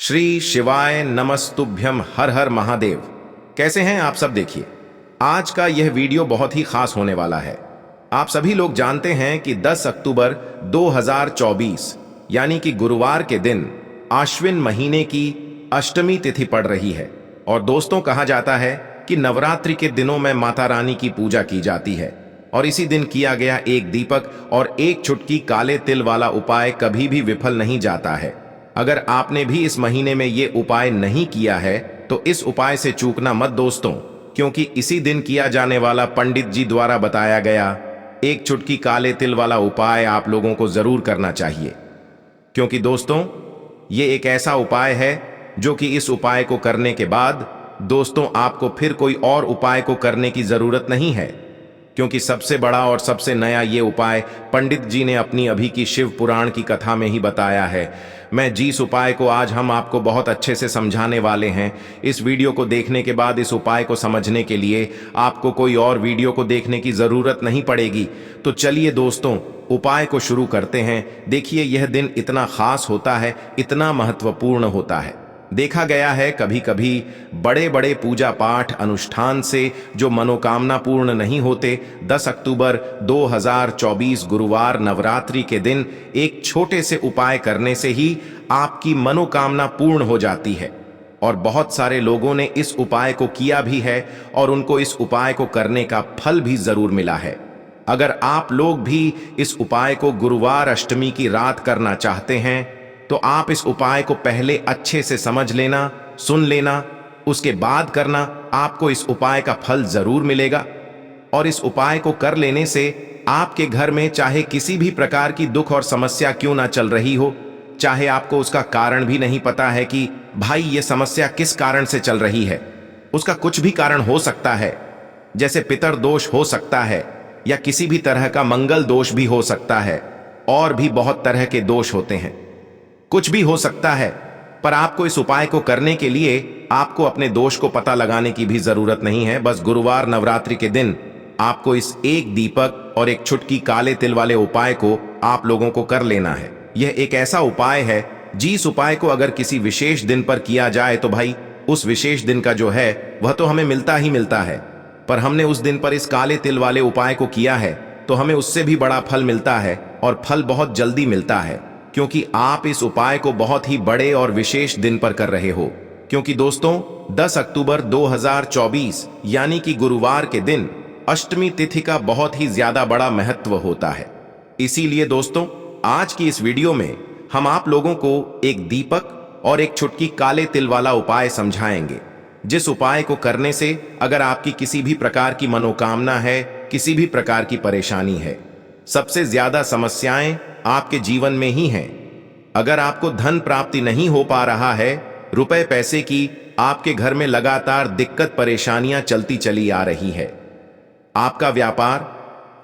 श्री शिवाय नमस्तुभ्यम हर हर महादेव। कैसे हैं आप सब? देखिए, आज का यह वीडियो बहुत ही खास होने वाला है। आप सभी लोग जानते हैं कि 10 अक्टूबर 2024 यानी कि गुरुवार के दिन आश्विन महीने की अष्टमी तिथि पड़ रही है। और दोस्तों, कहा जाता है कि नवरात्रि के दिनों में माता रानी की पूजा की जाती है और इसी दिन किया गया एक दीपक और एक चुटकी काले तिल वाला उपाय कभी भी विफल नहीं जाता है। अगर आपने भी इस महीने में ये उपाय नहीं किया है तो इस उपाय से चूकना मत दोस्तों, क्योंकि इसी दिन किया जाने वाला पंडित जी द्वारा बताया गया एक चुटकी काले तिल वाला उपाय आप लोगों को जरूर करना चाहिए। क्योंकि दोस्तों, ये एक ऐसा उपाय है जो कि इस उपाय को करने के बाद दोस्तों आपको फिर कोई और उपाय को करने की जरूरत नहीं है, क्योंकि सबसे बड़ा और सबसे नया ये उपाय पंडित जी ने अपनी अभी की शिव पुराण की कथा में ही बताया है। मैं जिस उपाय को आज हम आपको बहुत अच्छे से समझाने वाले हैं, इस वीडियो को देखने के बाद इस उपाय को समझने के लिए आपको कोई और वीडियो को देखने की जरूरत नहीं पड़ेगी। तो चलिए दोस्तों, उपाय को शुरू करते हैं। देखिए, यह दिन इतना खास होता है, इतना महत्वपूर्ण होता है। देखा गया है कभी कभी बड़े बड़े पूजा पाठ अनुष्ठान से जो मनोकामना पूर्ण नहीं होते, 10 अक्टूबर 2024 गुरुवार नवरात्रि के दिन एक छोटे से उपाय करने से ही आपकी मनोकामना पूर्ण हो जाती है। और बहुत सारे लोगों ने इस उपाय को किया भी है और उनको इस उपाय को करने का फल भी जरूर मिला है। अगर आप लोग भी इस उपाय को गुरुवार अष्टमी की रात करना चाहते हैं तो आप इस उपाय को पहले अच्छे से समझ लेना, सुन लेना, उसके बाद करना। आपको इस उपाय का फल जरूर मिलेगा। और इस उपाय को कर लेने से आपके घर में चाहे किसी भी प्रकार की दुख और समस्या क्यों ना चल रही हो, चाहे आपको उसका कारण भी नहीं पता है कि भाई ये समस्या किस कारण से चल रही है, उसका कुछ भी कारण हो सकता है। जैसे पितर दोष हो सकता है या किसी भी तरह का मंगल दोष भी हो सकता है, और भी बहुत तरह के दोष होते हैं, कुछ भी हो सकता है। पर आपको इस उपाय को करने के लिए आपको अपने दोष को पता लगाने की भी जरूरत नहीं है। बस गुरुवार नवरात्रि के दिन आपको इस एक दीपक और एक चुटकी काले तिल वाले उपाय को आप लोगों को कर लेना है। यह एक ऐसा उपाय है जिस उपाय को अगर किसी विशेष दिन पर किया जाए तो भाई उस विशेष दिन का जो है वह तो हमें मिलता ही मिलता है। पर हमने उस दिन पर इस काले तिल वाले उपाय को किया है तो हमें उससे भी बड़ा फल मिलता है, और फल बहुत जल्दी मिलता है, क्योंकि आप इस उपाय को बहुत ही बड़े और विशेष दिन पर कर रहे हो। क्योंकि दोस्तों, 10 अक्टूबर 2024 यानी कि गुरुवार के दिन अष्टमी तिथि का बहुत ही ज्यादा बड़ा महत्व होता है। इसीलिए दोस्तों, आज की इस वीडियो में हम आप लोगों को एक दीपक और एक चुटकी काले तिल वाला उपाय समझाएंगे, जिस उपाय को करने से अगर आपकी किसी भी प्रकार की मनोकामना है, किसी भी प्रकार की परेशानी है, सबसे ज्यादा समस्याएं आपके जीवन में ही हैं। अगर आपको धन प्राप्ति नहीं हो पा रहा है, रुपए पैसे की आपके घर में लगातार दिक्कत परेशानियां चलती चली आ रही है, आपका व्यापार,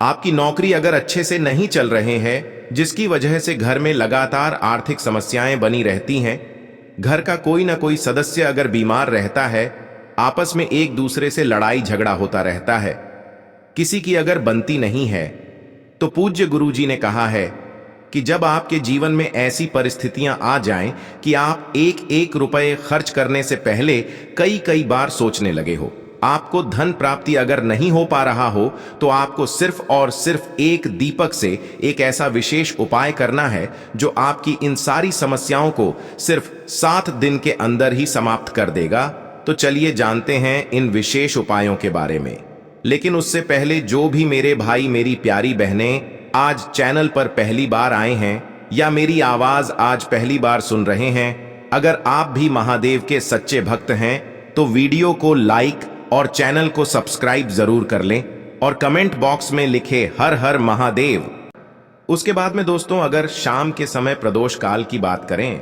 आपकी नौकरी अगर अच्छे से नहीं चल रहे हैं, जिसकी वजह से घर में लगातार आर्थिक समस्याएं बनी रहती हैं, घर का कोई ना कोई सदस्य अगर बीमार रहता है, आपस में एक दूसरे से लड़ाई झगड़ा होता रहता है, किसी की अगर बनती नहीं है, तो पूज्य गुरुजी ने कहा है कि जब आपके जीवन में ऐसी परिस्थितियां आ जाएं कि आप एक एक रुपए खर्च करने से पहले कई कई बार सोचने लगे हो, आपको धन प्राप्ति अगर नहीं हो पा रहा हो, तो आपको सिर्फ और सिर्फ एक दीपक से एक ऐसा विशेष उपाय करना है जो आपकी इन सारी समस्याओं को सिर्फ 7 दिन के अंदर ही समाप्त कर देगा। तो चलिए जानते हैं इन विशेष उपायों के बारे में। लेकिन उससे पहले जो भी मेरे भाई मेरी प्यारी बहनें आज चैनल पर पहली बार आए हैं या मेरी आवाज आज पहली बार सुन रहे हैं, अगर आप भी महादेव के सच्चे भक्त हैं तो वीडियो को लाइक और चैनल को सब्सक्राइब जरूर कर लें और कमेंट बॉक्स में लिखे हर हर महादेव। उसके बाद में दोस्तों, अगर शाम के समय प्रदोष काल की बात करें,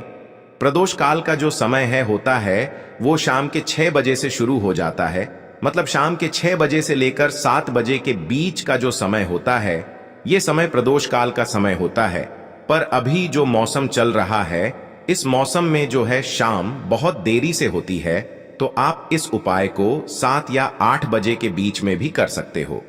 प्रदोष काल का जो समय है होता है वो शाम के 6 बजे से शुरू हो जाता है। मतलब शाम के 6 बजे से लेकर 7 बजे के बीच का जो समय होता है, ये समय प्रदोष काल का समय होता है। पर अभी जो मौसम चल रहा है, इस मौसम में जो है शाम बहुत देरी से होती है, तो आप इस उपाय को 7 या 8 बजे के बीच में भी कर सकते हो।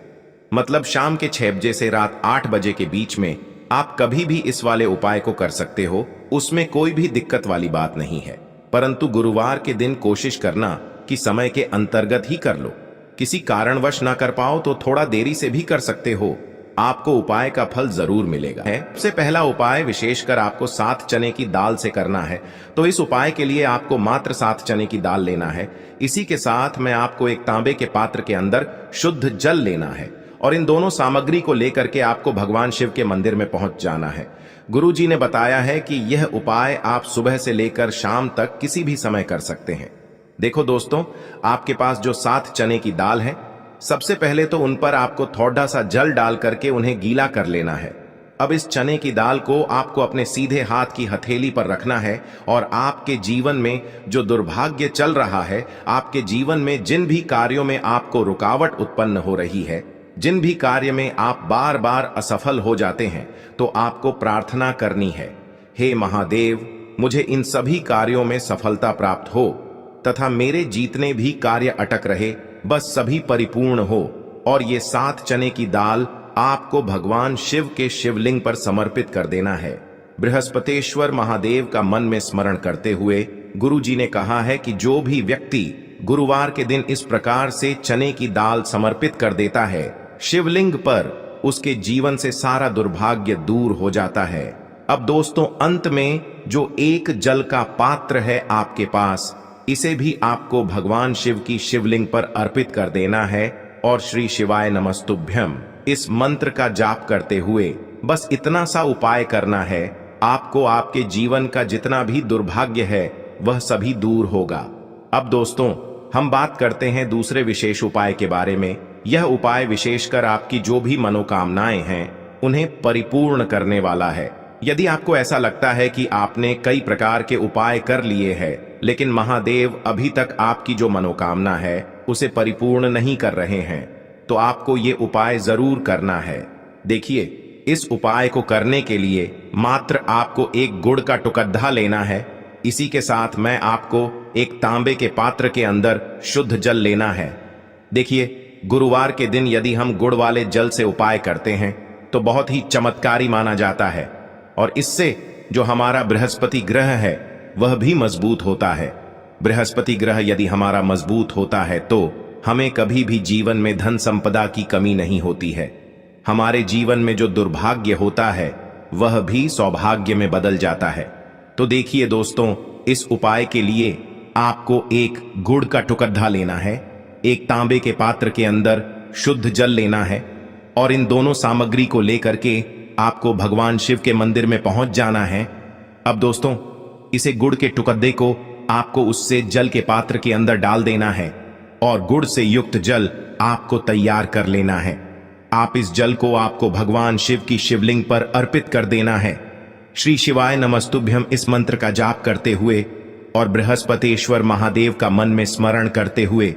मतलब शाम के 6 बजे से रात 8 बजे के बीच में आप कभी भी इस वाले उपाय को कर सकते हो, उसमें कोई भी दिक्कत वाली बात नहीं है। परंतु गुरुवार के दिन कोशिश करना कि समय के अंतर्गत ही कर लो। किसी कारणवश ना कर पाओ तो थोड़ा देरी से भी कर सकते हो, आपको उपाय का फल जरूर मिलेगा। सबसे पहला उपाय विशेषकर आपको 7 चने की दाल से करना है। तो इस उपाय के लिए आपको मात्र 7 चने की दाल लेना है। इसी के साथ में आपको एक तांबे के पात्र के अंदर शुद्ध जल लेना है और इन दोनों सामग्री को लेकर के आपको भगवान शिव के मंदिर में पहुंच जाना है। गुरु जी ने बताया है कि यह उपाय आप सुबह से लेकर शाम तक किसी भी समय कर सकते हैं। देखो दोस्तों, आपके पास जो 7 चने की दाल है, सबसे पहले तो उन पर आपको थोड़ा सा जल डाल करके उन्हें गीला कर लेना है। अब इस चने की दाल को आपको अपने सीधे हाथ की हथेली पर रखना है और आपके जीवन में जो दुर्भाग्य चल रहा है, आपके जीवन में जिन भी कार्यों में आपको रुकावट उत्पन्न हो रही है, जिन भी कार्य में आप बार बार असफल हो जाते हैं, तो आपको प्रार्थना करनी है, हे महादेव, मुझे इन सभी कार्यों में सफलता प्राप्त हो तथा मेरे जीतने भी कार्य अटक रहे, बस सभी परिपूर्ण हो। और ये 7 चने की दाल आपको भगवान शिव के शिवलिंग पर समर्पित कर देना है। बृहस्पतेश्वर महादेव का मन में स्मरण करते हुए गुरु जी ने कहा है कि जो भी व्यक्ति गुरुवार के दिन इस प्रकार से चने की दाल समर्पित कर देता है शिवलिंग पर, उसके जीवन से सारा दुर्भाग्य दूर हो जाता है। अब दोस्तों, अंत में जो एक जल का पात्र है आपके पास, इसे भी आपको भगवान शिव की शिवलिंग पर अर्पित कर देना है और श्री शिवाय नमस्तुभ्यम इस मंत्र का जाप करते हुए बस इतना सा उपाय करना है। आपको आपके जीवन का जितना भी दुर्भाग्य है वह सभी दूर होगा। अब दोस्तों, हम बात करते हैं दूसरे विशेष उपाय के बारे में। यह उपाय विशेषकर आपकी जो भी मनोकामनाएं हैं उन्हें परिपूर्ण करने वाला है। यदि आपको ऐसा लगता है कि आपने कई प्रकार के उपाय कर लिए हैं लेकिन महादेव अभी तक आपकी जो मनोकामना है उसे परिपूर्ण नहीं कर रहे हैं, तो आपको ये उपाय जरूर करना है। देखिए, इस उपाय को करने के लिए मात्र आपको एक गुड़ का टुकड़ा लेना है। इसी के साथ में आपको एक तांबे के पात्र के अंदर शुद्ध जल लेना है। देखिए, गुरुवार के दिन यदि हम गुड़ वाले जल से उपाय करते हैं तो बहुत ही चमत्कारी माना जाता है और इससे जो हमारा बृहस्पति ग्रह है वह भी मजबूत होता है। बृहस्पति ग्रह यदि हमारा मजबूत होता है तो हमें कभी भी जीवन में धन संपदा की कमी नहीं होती है। हमारे जीवन में जो दुर्भाग्य होता है वह भी सौभाग्य में बदल जाता है। तो देखिए दोस्तों, इस उपाय के लिए आपको एक गुड़ का टुकड़ा लेना है, एक तांबे के पात्र के अंदर शुद्ध जल लेना है और इन दोनों सामग्री को लेकर के आपको भगवान शिव के मंदिर में पहुंच जाना है। अब दोस्तों, इसे गुड़ के टुकड़े को आपको उससे जल के पात्र के अंदर डाल देना है और गुड़ से युक्त जल आपको तैयार कर लेना है। आप इस जल को आपको भगवान शिव की शिवलिंग पर अर्पित कर देना है। श्री शिवाय नमस्तुभ्यम इस मंत्र का जाप करते हुए और बृहस्पतेश्वर महादेव का मन में स्मरण करते हुए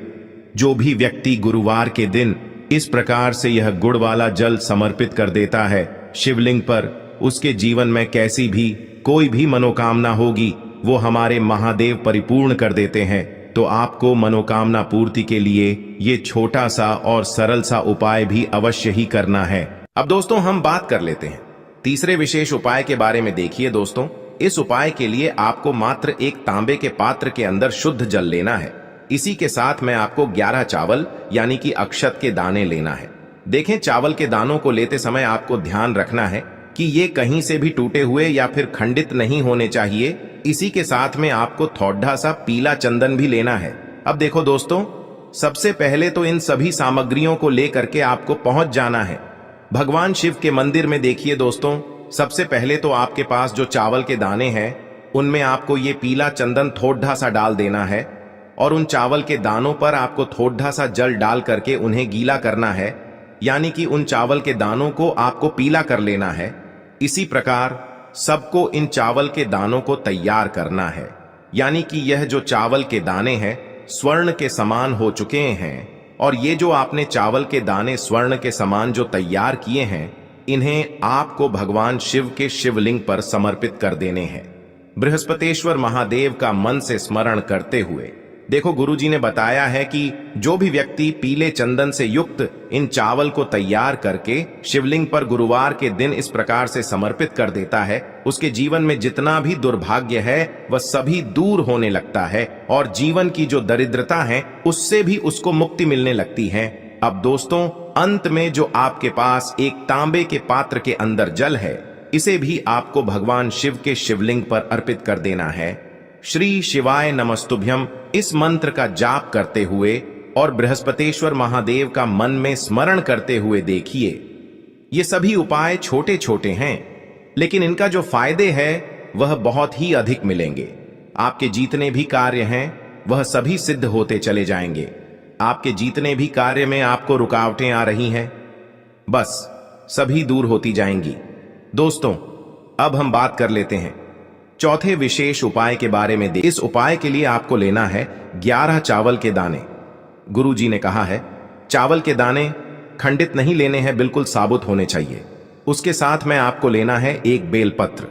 जो भी व्यक्ति गुरुवार के दिन इस प्रकार से यह गुड़ वाला जल समर्पित कर देता है शिवलिंग पर, उसके जीवन में कैसी भी कोई भी मनोकामना होगी वो हमारे महादेव परिपूर्ण कर देते हैं। तो आपको मनोकामना पूर्ति के लिए ये छोटा सा और सरल सा उपाय भी अवश्य ही करना है। अब दोस्तों, हम बात कर लेते हैं तीसरे विशेष उपाय के बारे में। देखिए दोस्तों, इस उपाय के लिए आपको मात्र एक तांबे के पात्र के अंदर शुद्ध जल लेना है। इसी के साथ में आपको 11 चावल यानी कि अक्षत के दाने लेना है। देखें, चावल के दानों को लेते समय आपको ध्यान रखना है कि ये कहीं से भी टूटे हुए या फिर खंडित नहीं होने चाहिए। इसी के साथ में आपको थोड़ा सा पीला चंदन भी लेना है। अब देखो दोस्तों, सबसे पहले तो इन सभी सामग्रियों को लेकर के आपको पहुंच जाना है भगवान शिव के मंदिर में। देखिए दोस्तों, सबसे पहले तो आपके पास जो चावल के दाने हैं उनमें आपको ये पीला चंदन थोड़ा सा डाल देना है और उन चावल के दानों पर आपको थोड़ा सा जल डाल करके उन्हें गीला करना है, यानी कि उन चावल के दानों को आपको पीला कर लेना है। इसी प्रकार सबको इन चावल के दानों को तैयार करना है, यानी कि यह जो चावल के दाने हैं स्वर्ण के समान हो चुके हैं और ये जो आपने चावल के दाने स्वर्ण के समान जो तैयार किए हैं, इन्हें आपको भगवान शिव के शिवलिंग पर समर्पित कर देने हैं। बृहस्पतेश्वर महादेव का मन से स्मरण करते हुए देखो, गुरुजी ने बताया है कि जो भी व्यक्ति पीले चंदन से युक्त इन चावल को तैयार करके शिवलिंग पर गुरुवार के दिन इस प्रकार से समर्पित कर देता है, उसके जीवन में जितना भी दुर्भाग्य है वह सभी दूर होने लगता है और जीवन की जो दरिद्रता है उससे भी उसको मुक्ति मिलने लगती है। अब दोस्तों, अंत में जो आपके पास एक तांबे के पात्र के अंदर जल है, इसे भी आपको भगवान शिव के शिवलिंग पर अर्पित कर देना है। श्री शिवाय नमस्तुभ्यम इस मंत्र का जाप करते हुए और बृहस्पतेश्वर महादेव का मन में स्मरण करते हुए देखिए। ये सभी उपाय छोटे छोटे हैं, लेकिन इनका जो फायदे हैं वह बहुत ही अधिक मिलेंगे। आपके जितने भी कार्य हैं वह सभी सिद्ध होते चले जाएंगे। आपके जितने भी कार्य में आपको रुकावटें आ रही हैं, बस सभी दूर होती जाएंगी। दोस्तों, अब हम बात कर लेते हैं चौथे विशेष उपाय के बारे में। इस उपाय के लिए आपको लेना है 11 चावल के दाने। गुरुजी ने कहा है चावल के दाने खंडित नहीं लेने हैं, बिल्कुल साबुत होने चाहिए। उसके साथ में आपको लेना है एक बेलपत्र।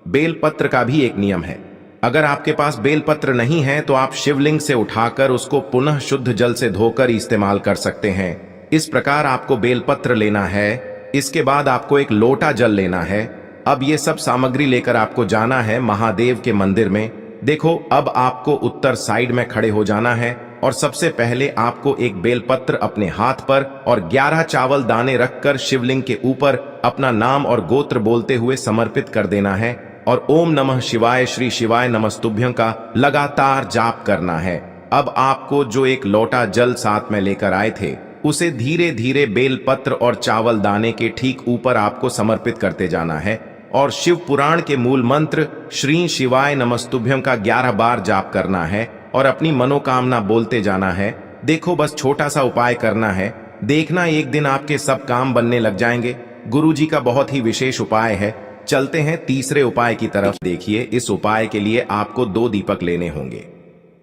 बेलपत्र का भी एक नियम है, अगर आपके पास बेलपत्र नहीं है तो आप शिवलिंग से उठाकर उसको पुनः शुद्ध जल से धोकर इस्तेमाल कर सकते हैं। इस प्रकार आपको बेलपत्र लेना है। इसके बाद आपको एक लोटा जल लेना है। अब ये सब सामग्री लेकर आपको जाना है महादेव के मंदिर में। देखो, अब आपको उत्तर साइड में खड़े हो जाना है और सबसे पहले आपको एक बेलपत्र अपने हाथ पर और 11 चावल दाने रखकर शिवलिंग के ऊपर अपना नाम और गोत्र बोलते हुए समर्पित कर देना है और ओम नमः शिवाय श्री शिवाय नमस्तुभ्यं का लगातार जाप करना है। अब आपको जो एक लोटा जल साथ में लेकर आए थे उसे धीरे धीरे बेलपत्र और चावल दाने के ठीक ऊपर आपको समर्पित करते जाना है और शिव पुराण के मूल मंत्र श्री शिवाय नमस्तुभ्यं का 11 बार जाप करना है और अपनी मनोकामना बोलते जाना है। देखो, बस छोटा सा उपाय करना है, देखना एक दिन आपके सब काम बनने लग जाएंगे। गुरुजी का बहुत ही विशेष उपाय है। चलते हैं तीसरे उपाय की तरफ। देखिए, इस उपाय के लिए आपको 2 दीपक लेने होंगे।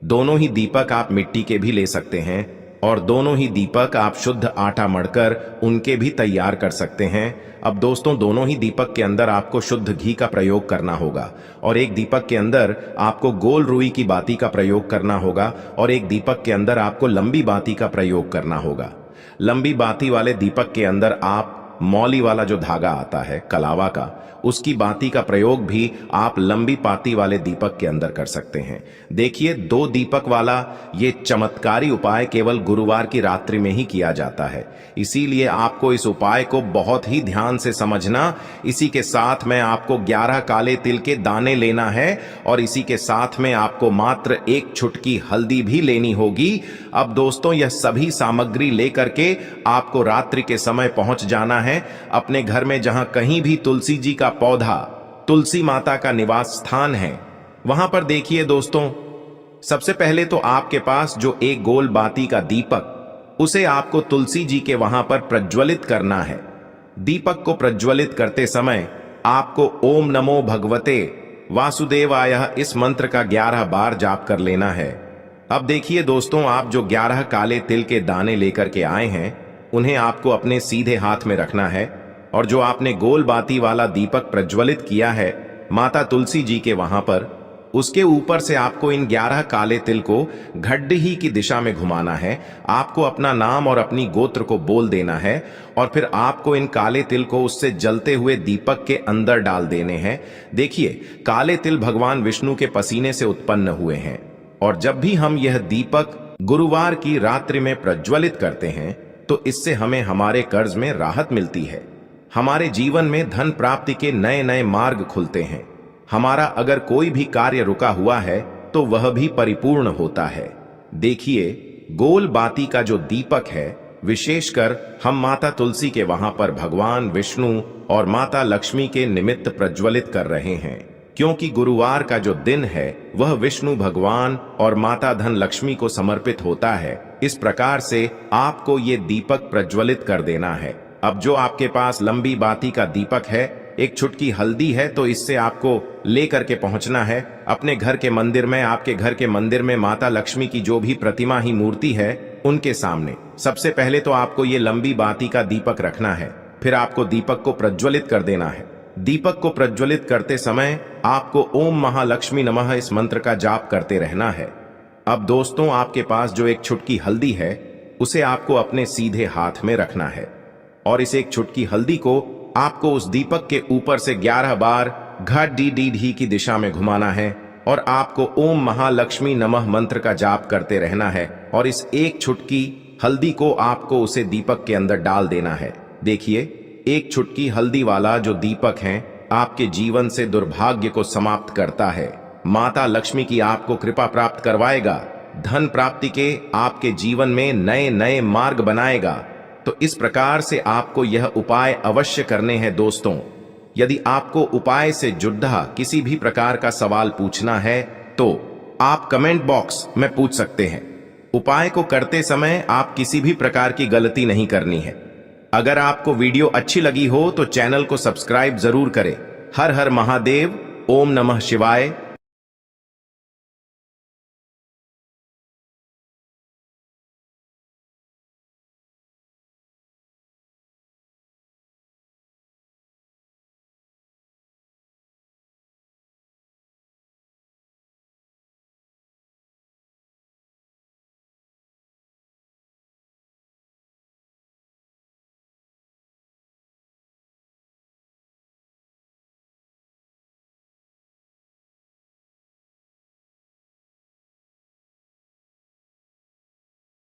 दोनों ही दीपक आप मिट्टी के भी ले सकते हैं और दोनों ही दीपक आप शुद्ध आटा मढ़कर उनके भी तैयार कर सकते हैं। अब दोस्तों, दोनों ही दीपक के अंदर आपको शुद्ध घी का प्रयोग करना होगा और एक दीपक के अंदर आपको गोल रुई की बाती का प्रयोग करना होगा और एक दीपक के अंदर आपको लंबी बाती का प्रयोग करना होगा। लंबी बाती वाले दीपक के अंदर आप मौली वाला जो धागा आता है कलावा का, उसकी बाती का प्रयोग भी आप लंबी पाती वाले दीपक के अंदर कर सकते हैं। देखिए, 2 दीपक वाला ये चमत्कारी उपाय केवल गुरुवार की रात्रि में ही किया जाता है, इसीलिए आपको इस उपाय को बहुत ही ध्यान से समझना। इसी के साथ में आपको 11 काले तिल के दाने लेना है और इसी के साथ में आपको मात्र 1 चुटकी हल्दी भी लेनी होगी। अब दोस्तों, यह सभी सामग्री लेकर के आपको रात्रि के समय पहुंच जाना है अपने घर में, जहां कहीं भी तुलसी जी का पौधा, तुलसी माता का निवास स्थान है, वहां पर देखिए दोस्तों, सबसे पहले तो आपके पास जो एक गोल बाती का दीपक, उसे आपको तुलसी जी के वहां पर प्रज्वलित करना है। दीपक को प्रज्वलित करते समय आपको ओम नमो भगवते वासुदेवाय इस मंत्र का 11 बार जाप कर लेना है। अब देखिए दोस्तों, आप जो 11 काले तिल के दाने लेकर के आए हैं उन्हें आपको अपने सीधे हाथ में रखना है और जो आपने गोल बाती वाला दीपक प्रज्वलित किया है माता तुलसी जी के वहां पर, उसके ऊपर से आपको इन 11 काले तिल को घड्डी की दिशा में घुमाना है। आपको अपना नाम और अपनी गोत्र को बोल देना है और फिर आपको इन काले तिल को उससे जलते हुए दीपक के अंदर डाल देने हैं। देखिए, काले तिल भगवान विष्णु के पसीने से उत्पन्न हुए हैं और जब भी हम यह दीपक गुरुवार की रात्रि में प्रज्वलित करते हैं तो इससे हमें हमारे कर्ज में राहत मिलती है, हमारे जीवन में धन प्राप्ति के नए नए मार्ग खुलते हैं, हमारा अगर कोई भी कार्य रुका हुआ है तो वह भी परिपूर्ण होता है। देखिए, गोल बाती का जो दीपक है, विशेषकर हम माता तुलसी के वहां पर भगवान विष्णु और माता लक्ष्मी के निमित्त प्रज्वलित कर रहे हैं, क्योंकि गुरुवार का जो दिन है वह विष्णु भगवान और माता धन लक्ष्मी को समर्पित होता है। इस प्रकार से आपको ये दीपक प्रज्वलित कर देना है। अब जो आपके पास लंबी बाती का दीपक है, 1 चुटकी हल्दी है, तो इससे आपको लेकर के पहुंचना है अपने घर के मंदिर में। आपके घर के मंदिर में माता लक्ष्मी की जो भी प्रतिमा ही मूर्ति है उनके सामने सबसे पहले तो आपको ये लंबी बाती का दीपक रखना है, फिर आपको दीपक को प्रज्वलित कर देना है। दीपक को प्रज्वलित करते समय आपको ओम महालक्ष्मी नमः इस मंत्र का जाप करते रहना है। अब दोस्तों, आपके पास जो एक छुटकी हल्दी है उसे आपको अपने सीधे हाथ में रखना है और इस एक छुटकी हल्दी को आपको उस दीपक के ऊपर से 11 बार घट डी डी ढी की दिशा में घुमाना है और आपको ओम महालक्ष्मी नमः मंत्र का जाप करते रहना है और इस एक छुटकी हल्दी को आपको उसे दीपक के अंदर डाल देना है। देखिए, एक छुटकी हल्दी वाला जो दीपक है आपके जीवन से दुर्भाग्य को समाप्त करता है, माता लक्ष्मी की आपको कृपा प्राप्त करवाएगा, धन प्राप्ति के आपके जीवन में नए नए मार्ग बनाएगा। तो इस प्रकार से आपको यह उपाय अवश्य करने हैं दोस्तों। यदि आपको उपाय से जुड़ा किसी भी प्रकार का सवाल पूछना है तो आप कमेंट बॉक्स में पूछ सकते हैं। उपाय को करते समय आप किसी भी प्रकार की गलती नहीं करनी है। अगर आपको वीडियो अच्छी लगी हो तो चैनल को सब्सक्राइब जरूर करें। हर हर महादेव। ओम नमः शिवाय।